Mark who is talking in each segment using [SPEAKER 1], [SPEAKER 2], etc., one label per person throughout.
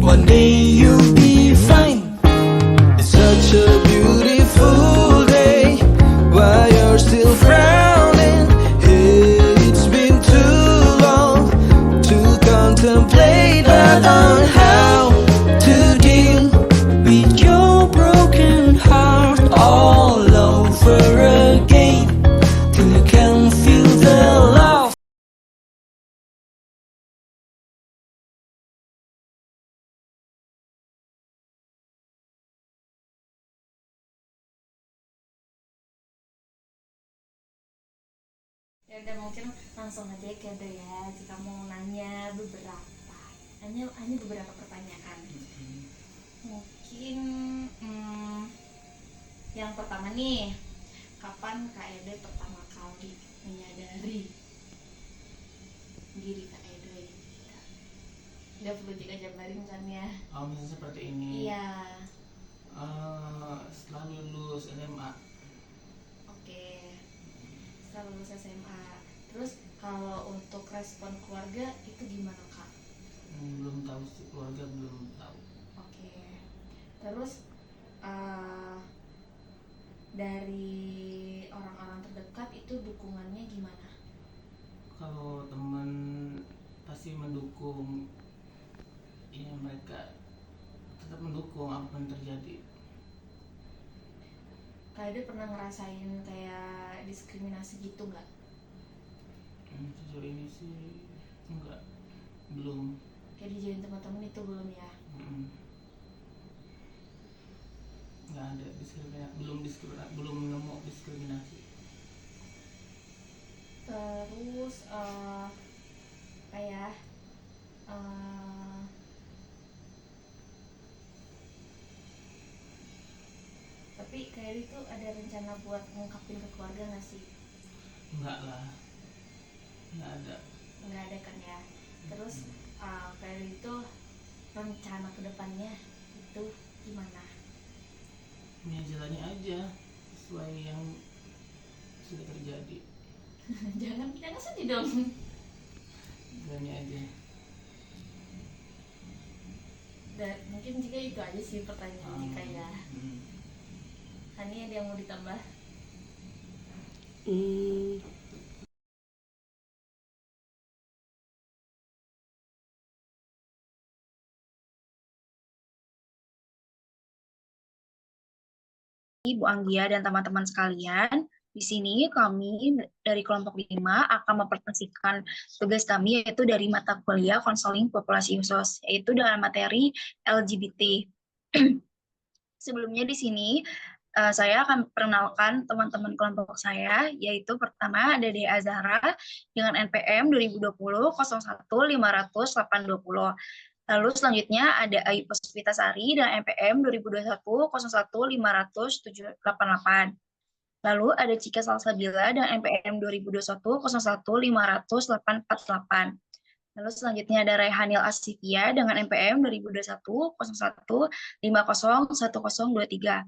[SPEAKER 1] one day you'll be fine. It's such a beautiful day. Why you're still frowning? It's been too long to contemplate on how to deal with your broken heart all over again till you can feel the love.
[SPEAKER 2] Ya udah, mungkin langsung aja ya Edo ya, jika mau nanya beberapa pertanyaan. Mungkin yang pertama nih, kapan Kak Edo pertama kali menyadari diri Kak Edo ini? Nggak perlu jika jabarin kan ya?
[SPEAKER 3] Misalnya seperti ini.
[SPEAKER 2] Iya.
[SPEAKER 3] Setelah lulus SMA.
[SPEAKER 2] Oke. Setelah lulus SMA. Terus kalau untuk respon keluarga itu gimana Kak?
[SPEAKER 3] Belum tahu sih, keluarga belum tahu.
[SPEAKER 2] Oke. Terus dari orang-orang terdekat itu dukungannya gimana?
[SPEAKER 3] Kalau teman pasti mendukung, ya mereka tetap mendukung apa yang terjadi.
[SPEAKER 2] Kak Edo pernah ngerasain kayak diskriminasi gitu nggak?
[SPEAKER 3] Sejauh ini sih enggak, belum.
[SPEAKER 2] Kayak dijauhin teman-teman itu belum ya?
[SPEAKER 3] Nggak ada diskriminasi, belum nemu diskriminasi.
[SPEAKER 2] Terus tapi kayak itu ada rencana buat ngungkapin ke keluarga nggak sih?
[SPEAKER 3] Enggak lah, nggak ada.
[SPEAKER 2] Nggak ada kan ya? Terus kayak itu rencana kedepannya itu gimana?
[SPEAKER 3] Ya jalani aja sesuai yang sudah terjadi.
[SPEAKER 2] jangan sedih dong.
[SPEAKER 3] Jalani aja.
[SPEAKER 2] Dan mungkin jika itu aja sih pertanyaannya kayak Hani, ada yang mau ditambah?
[SPEAKER 4] Bu Anggia dan teman-teman sekalian, di sini kami dari kelompok 5 akan mempresentasikan tugas kami, yaitu dari mata kuliah konseling populasi khusus, yaitu dengan materi LGBT. Sebelumnya di sini saya akan perkenalkan teman-teman kelompok saya, yaitu pertama ada Dea Zahra dengan NPM 2020 01 500 820. Lalu selanjutnya ada Ayu Puspitasari dengan NPM 2021 01 500 788. Lalu ada Cika Salsabila dengan NPM 2021 01 500 848. Lalu selanjutnya ada Raihanil Asifia dengan NPM 2021 01 50 1023.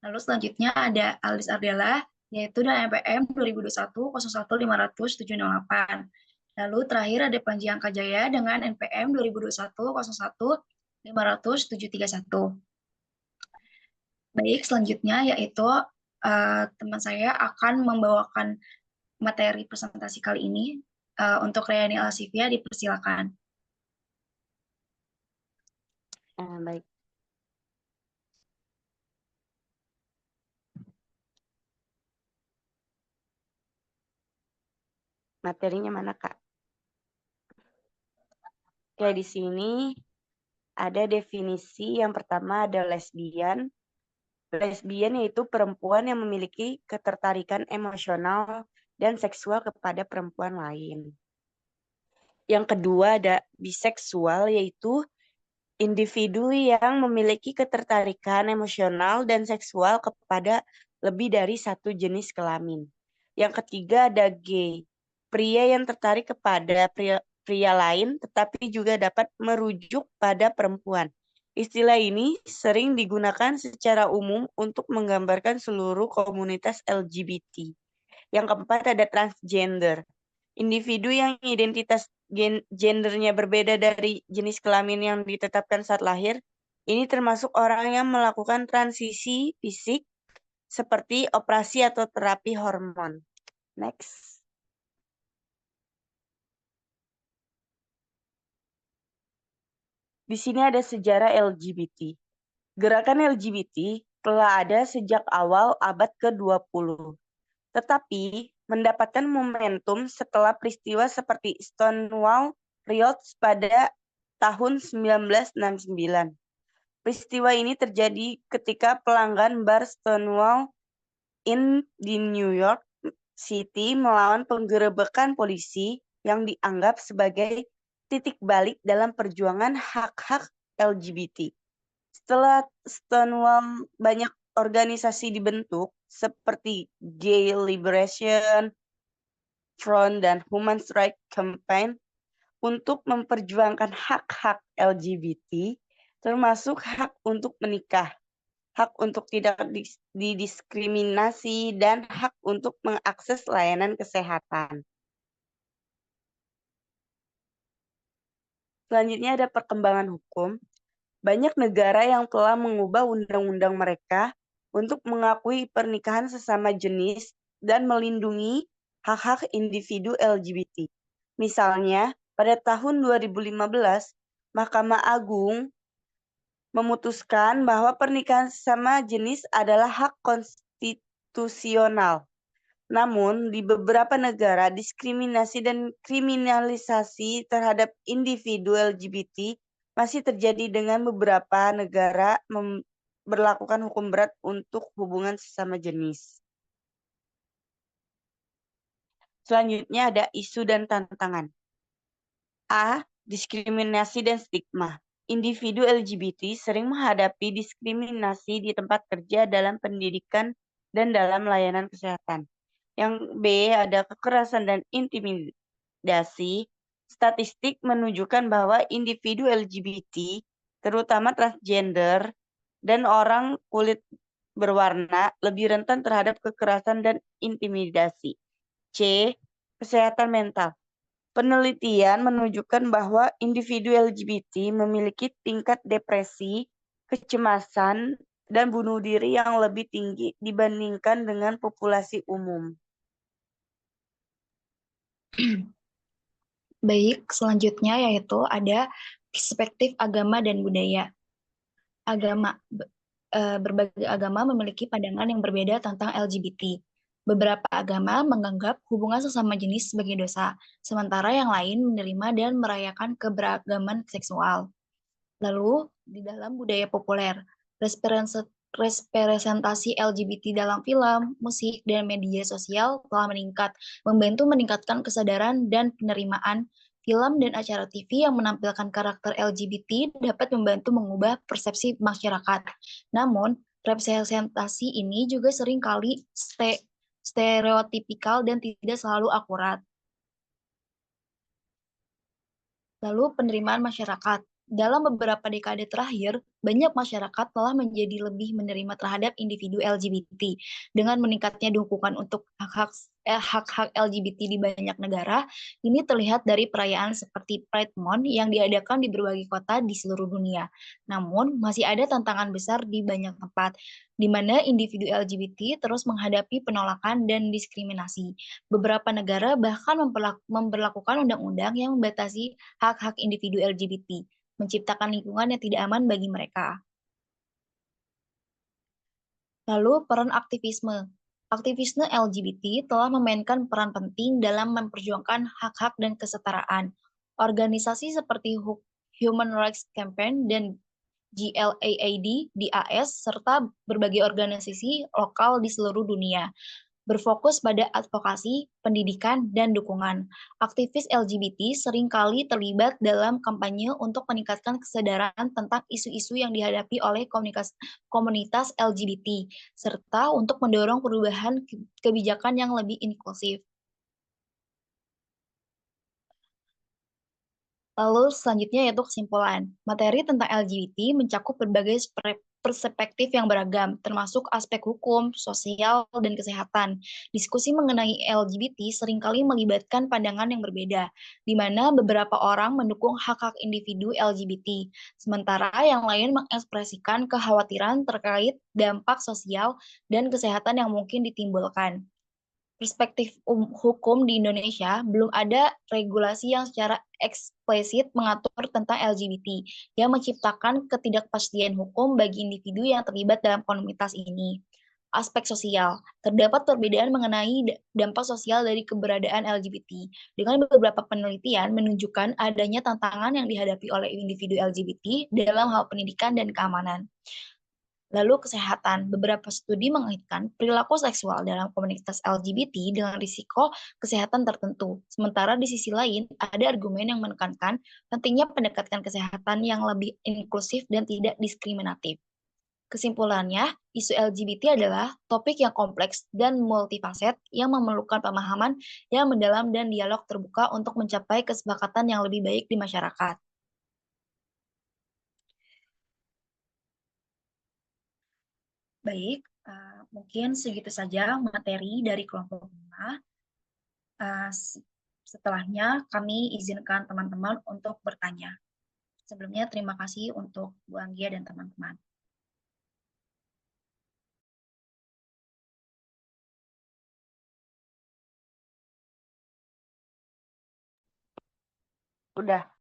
[SPEAKER 4] Lalu selanjutnya ada Alis Ardela, yaitu dengan NPM 2021 01 500 708. Lalu terakhir ada Panji Angkajaya dengan NPM 2021 01 500 731. Baik, selanjutnya yaitu teman saya akan membawakan materi presentasi kali ini. Untuk Rayani Alsifia, dipersilakan.
[SPEAKER 5] Baik. Materinya mana, Kak? Oke, di sini ada definisi. Yang pertama ada lesbian. Lesbian yaitu perempuan yang memiliki ketertarikan emosional dan seksual kepada perempuan lain. Yang kedua ada biseksual, yaitu individu yang memiliki ketertarikan emosional dan seksual kepada lebih dari satu jenis kelamin. Yang ketiga ada gay, pria yang tertarik kepada pria lain tetapi juga dapat merujuk pada perempuan. Istilah ini sering digunakan secara umum untuk menggambarkan seluruh komunitas LGBT. Yang keempat ada transgender. Individu yang identitas gendernya berbeda dari jenis kelamin yang ditetapkan saat lahir, ini termasuk orang yang melakukan transisi fisik seperti operasi atau terapi hormon. Next. Di sini ada sejarah LGBT. Gerakan LGBT telah ada sejak awal abad ke-20. Tetapi mendapatkan momentum setelah peristiwa seperti Stonewall Riots pada tahun 1969. Peristiwa ini terjadi ketika pelanggan bar Stonewall Inn di New York City melawan penggerebekan polisi yang dianggap sebagai titik balik dalam perjuangan hak-hak LGBT. Setelah Stonewall, banyak organisasi dibentuk seperti Gay Liberation Front dan Human Rights Campaign untuk memperjuangkan hak-hak LGBT, termasuk hak untuk menikah, hak untuk tidak didiskriminasi, dan hak untuk mengakses layanan kesehatan. Selanjutnya ada perkembangan hukum. Banyak negara yang telah mengubah undang-undang mereka untuk mengakui pernikahan sesama jenis dan melindungi hak-hak individu LGBT. Misalnya, pada tahun 2015, Mahkamah Agung memutuskan bahwa pernikahan sesama jenis adalah hak konstitusional. Namun, di beberapa negara, diskriminasi dan kriminalisasi terhadap individu LGBT masih terjadi dengan beberapa negara berlakukan hukum berat untuk hubungan sesama jenis. Selanjutnya ada isu dan tantangan. A. Diskriminasi dan stigma. Individu LGBT sering menghadapi diskriminasi di tempat kerja, dalam pendidikan, dan dalam layanan kesehatan. Yang B, ada kekerasan dan intimidasi. Statistik menunjukkan bahwa individu LGBT, terutama transgender dan orang kulit berwarna, lebih rentan terhadap kekerasan dan intimidasi. C, kesehatan mental. Penelitian menunjukkan bahwa individu LGBT memiliki tingkat depresi, kecemasan, dan bunuh diri yang lebih tinggi dibandingkan dengan populasi umum.
[SPEAKER 4] Baik, selanjutnya yaitu ada perspektif agama dan budaya. Berbagai agama memiliki pandangan yang berbeda tentang LGBT. Beberapa agama menganggap hubungan sesama jenis sebagai dosa, sementara yang lain menerima dan merayakan keberagaman seksual. Lalu, di dalam budaya populer, representasi LGBT dalam film, musik, dan media sosial telah membantu meningkatkan kesadaran dan penerimaan. Film dan acara TV yang menampilkan karakter LGBT dapat membantu mengubah persepsi masyarakat. Namun, representasi ini juga seringkali stereotipikal dan tidak selalu akurat. Lalu, penerimaan masyarakat. Dalam beberapa dekade terakhir, banyak masyarakat telah menjadi lebih menerima terhadap individu LGBT. Dengan meningkatnya dukungan untuk hak-hak LGBT di banyak negara, ini terlihat dari perayaan seperti Pride Month yang diadakan di berbagai kota di seluruh dunia. Namun, masih ada tantangan besar di banyak tempat, di mana individu LGBT terus menghadapi penolakan dan diskriminasi. Beberapa negara bahkan memperlakukan undang-undang yang membatasi hak-hak individu LGBT, menciptakan lingkungan yang tidak aman bagi mereka. Lalu, peran aktivisme. Aktivisme LGBT telah memainkan peran penting dalam memperjuangkan hak-hak dan kesetaraan. Organisasi seperti Human Rights Campaign dan GLAAD di AS, serta berbagai organisasi lokal di seluruh dunia, berfokus pada advokasi, pendidikan, dan dukungan. Aktivis LGBT seringkali terlibat dalam kampanye untuk meningkatkan kesadaran tentang isu-isu yang dihadapi oleh komunitas LGBT, serta untuk mendorong perubahan kebijakan yang lebih inklusif. Lalu selanjutnya yaitu kesimpulan. Materi tentang LGBT mencakup berbagai perspektif yang beragam, termasuk aspek hukum, sosial, dan kesehatan. Diskusi mengenai LGBT seringkali melibatkan pandangan yang berbeda, di mana beberapa orang mendukung hak-hak individu LGBT, sementara yang lain mengekspresikan kekhawatiran terkait dampak sosial dan kesehatan yang mungkin ditimbulkan. Perspektif hukum di Indonesia, belum ada regulasi yang secara eksplisit mengatur tentang LGBT, yang menciptakan ketidakpastian hukum bagi individu yang terlibat dalam komunitas ini. Aspek sosial, terdapat perbedaan mengenai dampak sosial dari keberadaan LGBT, dengan beberapa penelitian menunjukkan adanya tantangan yang dihadapi oleh individu LGBT dalam hal pendidikan dan keamanan. Lalu kesehatan, beberapa studi mengaitkan perilaku seksual dalam komunitas LGBT dengan risiko kesehatan tertentu. Sementara di sisi lain, ada argumen yang menekankan pentingnya pendekatan kesehatan yang lebih inklusif dan tidak diskriminatif. Kesimpulannya, isu LGBT adalah topik yang kompleks dan multifaset yang memerlukan pemahaman yang mendalam dan dialog terbuka untuk mencapai kesepakatan yang lebih baik di masyarakat. Baik, mungkin segitu saja materi dari kelompok 5. Setelahnya kami izinkan teman-teman untuk bertanya. Sebelumnya terima kasih untuk Bu Anggia dan teman-teman.
[SPEAKER 5] Udah.